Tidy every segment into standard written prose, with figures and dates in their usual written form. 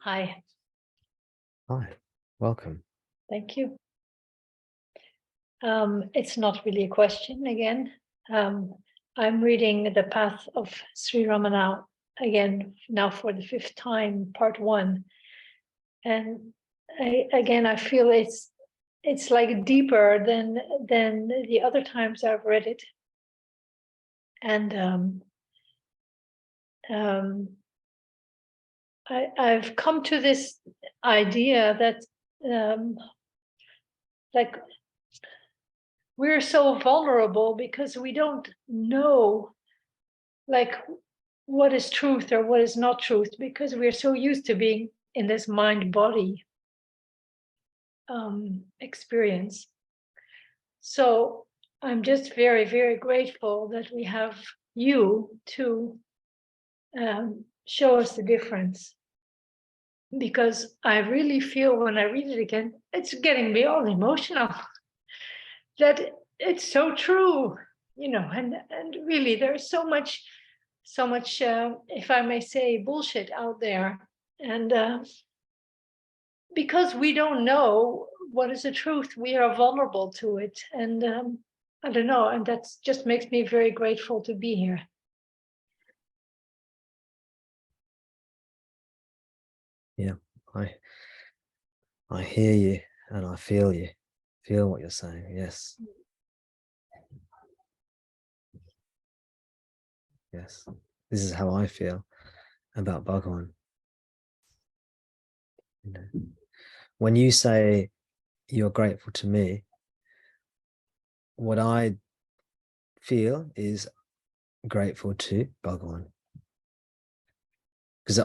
Hi. Hi, welcome. Thank you. It's not really a question again. I'm reading The Path of Sri Ramana again now for the 5th time, part 1. And I feel it's like deeper than the other times I've read it. And I've come to this idea that like we're so vulnerable because we don't know like what is truth or what is not truth, because we're so used to being in this mind-body experience. So I'm just very, very grateful that we have you to show us the difference, because I really feel when I read it again, it's getting me all emotional that it's so true, and really there's so much, if I may say, bullshit out there. And because we don't know what is the truth, we are vulnerable to it. And I don't know, and that just makes me very grateful to be here. Yeah, I hear you and I feel you. Feel what you're saying, yes. Yes, this is how I feel about Bhagavan. When you say you're grateful to me, what I feel is grateful to Bhagavan. Because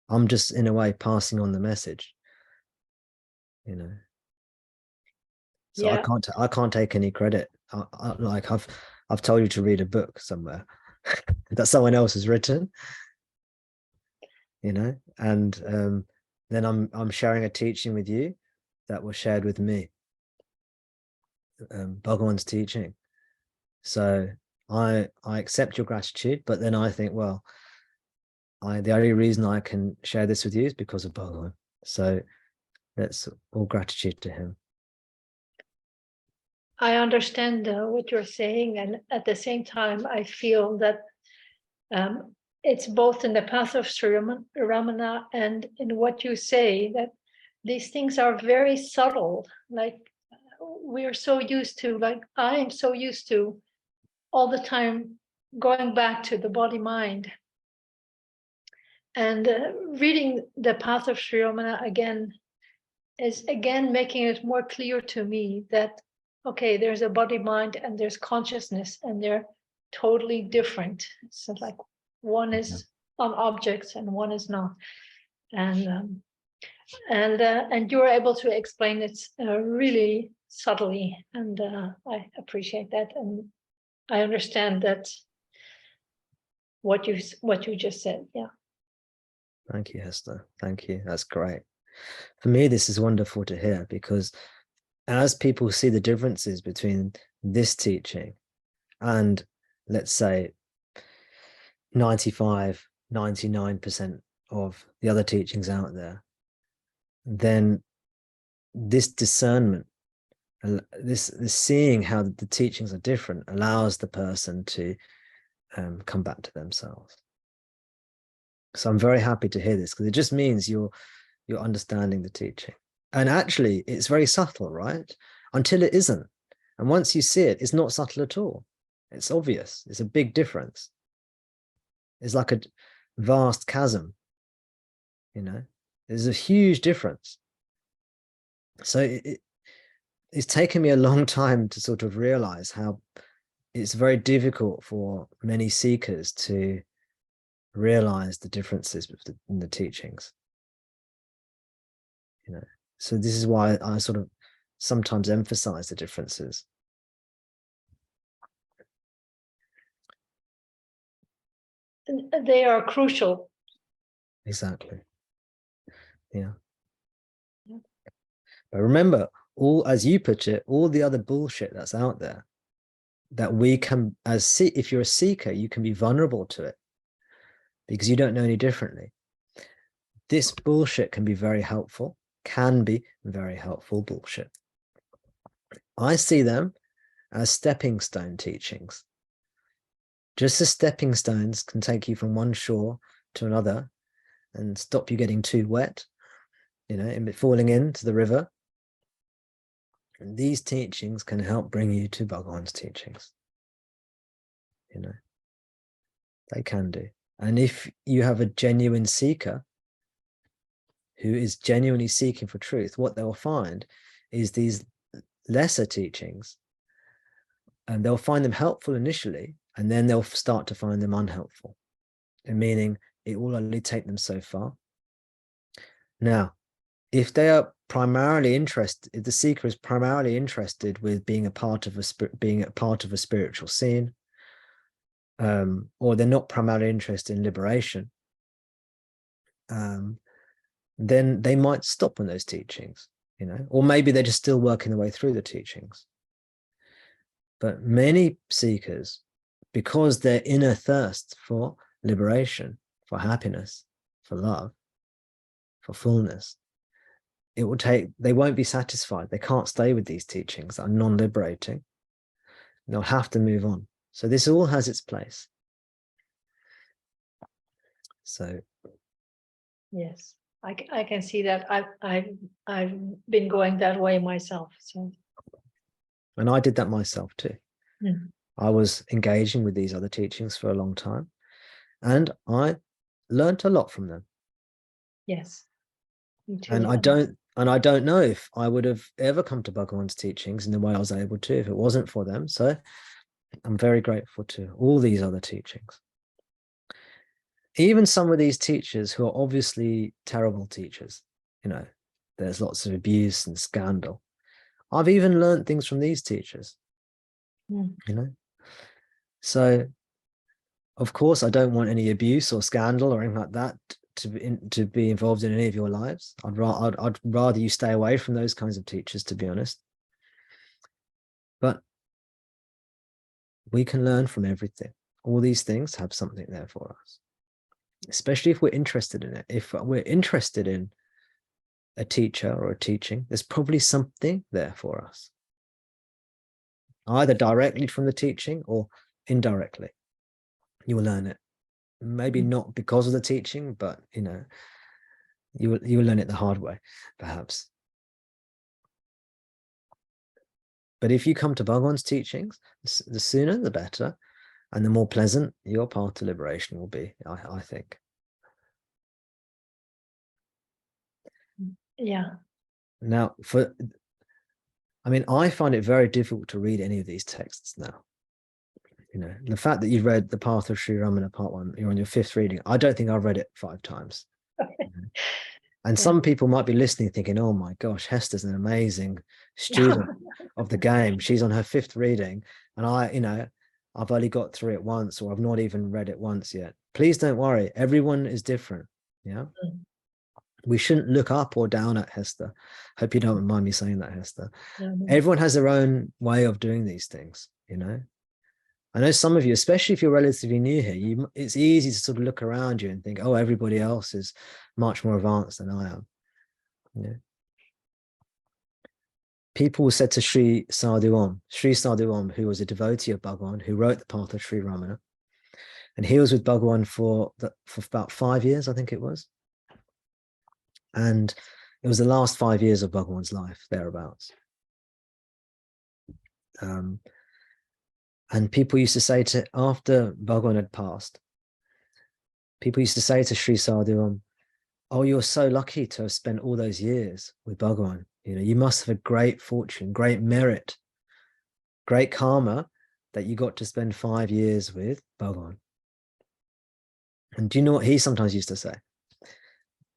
I'm just in a way passing on the message, So yeah. I can't take any credit. Like I've told you to read a book somewhere that someone else has written, and then I'm sharing a teaching with you that was shared with me, Bhagavan's teaching. So I accept your gratitude, but then I think, well, the only reason I can share this with you is because of Bhagavan. So that's all gratitude to him. I understand what you're saying, and at the same time, I feel that it's both in the Path of Sri Ramana and in what you say, that these things are very subtle. Like we're so used to, like I am so used to all the time going back to the body-mind. And reading the Path of Sri Ramana again is again making it more clear to me that, okay, there's a body-mind and there's consciousness, and they're totally different. So like one is on objects and one is not. And you're able to explain it really subtly, and I appreciate that, and I understand that what you just said. Yeah. Thank you, Hester. Thank you. That's great. For me, this is wonderful to hear, because as people see the differences between this teaching and, let's say, 95, 99% of the other teachings out there, then this discernment, this seeing how the teachings are different, allows the person to come back to themselves. So I'm very happy to hear this, because it just means you're understanding the teaching. And actually, it's very subtle, right? Until it isn't. And once you see it, it's not subtle at all. It's obvious. It's a big difference. It's like a vast chasm, There's a huge difference. So it's taken me a long time to sort of realize how it's very difficult for many seekers to realize the differences in the teachings. So this is why I sort of sometimes emphasize the differences. They are crucial. Exactly. Yeah. But remember, as you put it, all the other bullshit that's out there, that we can, if you're a seeker, you can be vulnerable to it. because you don't know any differently. This bullshit can be very helpful, bullshit. I see them as stepping stone teachings. Just as stepping stones can take you from one shore to another and stop you getting too wet, and falling into the river. And these teachings can help bring you to Bhagavan's teachings. They can do. And if you have a genuine seeker who is genuinely seeking for truth, what they'll find is these lesser teachings, and they'll find them helpful initially, and then they'll start to find them unhelpful, meaning it will only take them so far. Now, if they are primarily interested, if the seeker is primarily interested with being a part of a spiritual scene, or they're not primarily interested in liberation, then they might stop on those teachings, or maybe they're just still working their way through the teachings. But many seekers, because their inner thirst for liberation, for happiness, for love, for fullness, they won't be satisfied. They can't stay with these teachings that are non-liberating. They'll have to move on. So this all has its place. So yes, I can see that. I've been going that way myself. So, and I did that myself too. Mm. I was engaging with these other teachings for a long time, and I learned a lot from them. Yes, me too. And I don't know if I would have ever come to Bhagavan's teachings in the way I was able to if it wasn't for them. So I'm very grateful to all these other teachings. Even some of these teachers who are obviously terrible teachers, there's lots of abuse and scandal. I've even learned things from these teachers, So, of course, I don't want any abuse or scandal or anything like that to be involved in any of your lives. I'd rather you stay away from those kinds of teachers, to be honest. But we can learn from everything. All these things have something there for us, especially if we're interested in it. If we're interested in a teacher or a teaching, there's probably something there for us, either directly from the teaching or indirectly. You will learn it. Maybe not because of the teaching, but you will learn it the hard way, perhaps. But if you come to Bhagavan's teachings, the sooner the better, and the more pleasant your path to liberation will be, I think. Yeah. Now, I find it very difficult to read any of these texts now. The fact that you've read the Path of Sri Ramana Part 1, you're on your 5th reading. I don't think I've read it 5 times. And some people might be listening thinking, oh my gosh, Hester's an amazing student of the game. She's on her 5th reading. And I've only got through it once, or I've not even read it once yet. Please don't worry. Everyone is different. Yeah. We shouldn't look up or down at Hester. Hope you don't mind me saying that, Hester. Everyone has their own way of doing these things, I know some of you, especially if you're relatively new here, it's easy to sort of look around you and think, oh, everybody else is much more advanced than I am. People said to Sri Sadhu, who was a devotee of Bhagavan, who wrote the Path of Sri Ramana, and he was with Bhagavan for about 5 years, I think it was. And it was the last 5 years of Bhagavan's life, thereabouts. And people used to say after Bhagavan had passed, people used to say to Sri Sadhu, oh, you're so lucky to have spent all those years with Bhagavan. You must have a great fortune, great merit, great karma that you got to spend 5 years with Bhagavan. And do you know what he sometimes used to say?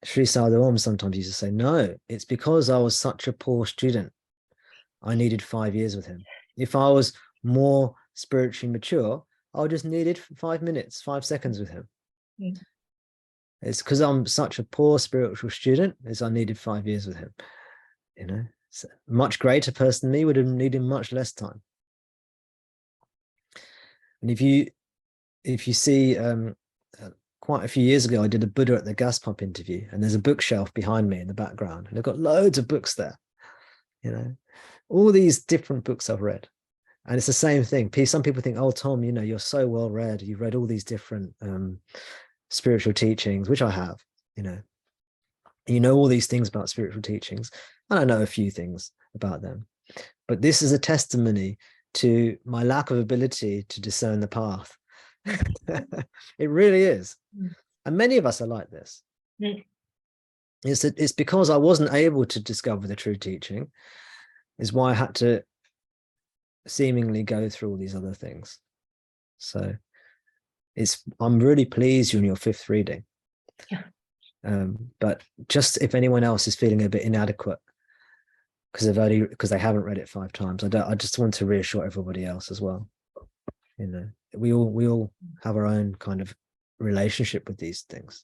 Sri Sadhu sometimes used to say, no, it's because I was such a poor student. I needed 5 years with him. If I was more spiritually mature, I just needed 5 minutes, 5 seconds with him. It's because I'm such a poor spiritual student, as I needed 5 years with him. So a much greater person than me would have needed much less time. And if you see quite quite a few years ago, I did a Buddha at the gas pump interview, and there's a bookshelf behind me in the background, and I've got loads of books there, you know, all these different books I've read. And it's the same thing. Some people think, oh, Tom, you know, you're so well read. You've read all these different spiritual teachings, which I have, you know. You know all these things about spiritual teachings, and I know a few things about them. But this is a testimony to my lack of ability to discern the path. It really is. And many of us are like this. It's because I wasn't able to discover the true teaching is why I had to seemingly go through all these other things. So I'm really pleased you're in your 5th reading. Yeah. But just if anyone else is feeling a bit inadequate because they haven't read it 5 times, I just want to reassure everybody else as well. You know, we all have our own kind of relationship with these things.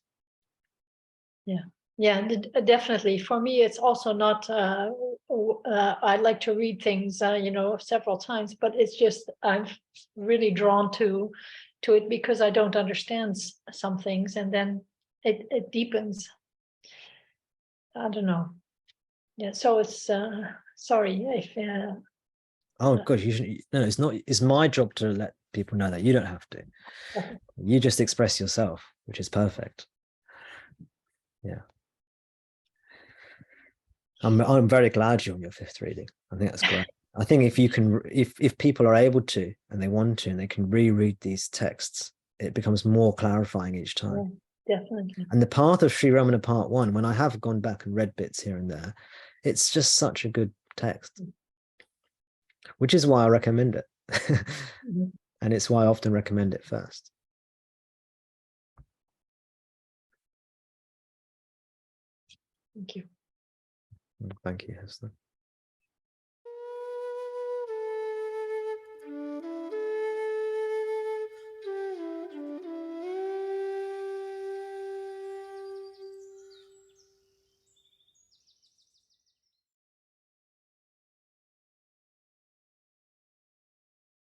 Yeah, definitely. For me, it's also not. I like to read things, you know, several times, but it's just I'm really drawn to it because I don't understand some things, and then it deepens. I don't know. Yeah, so it's sorry if. Oh gosh, you shouldn't. No, it's not. It's my job to let people know that. You don't have to. Okay. You just express yourself, which is perfect. Yeah. I'm very glad you're on your 5th reading. I think that's great. I think if you can, if people are able to and they want to, and they can reread these texts, it becomes more clarifying each time. Yeah, definitely. And the Path of Sri Ramana Part 1, when I have gone back and read bits here and there, it's just such a good text, which is why I recommend it. And it's why I often recommend it first. Thank you. Thank you, Hester.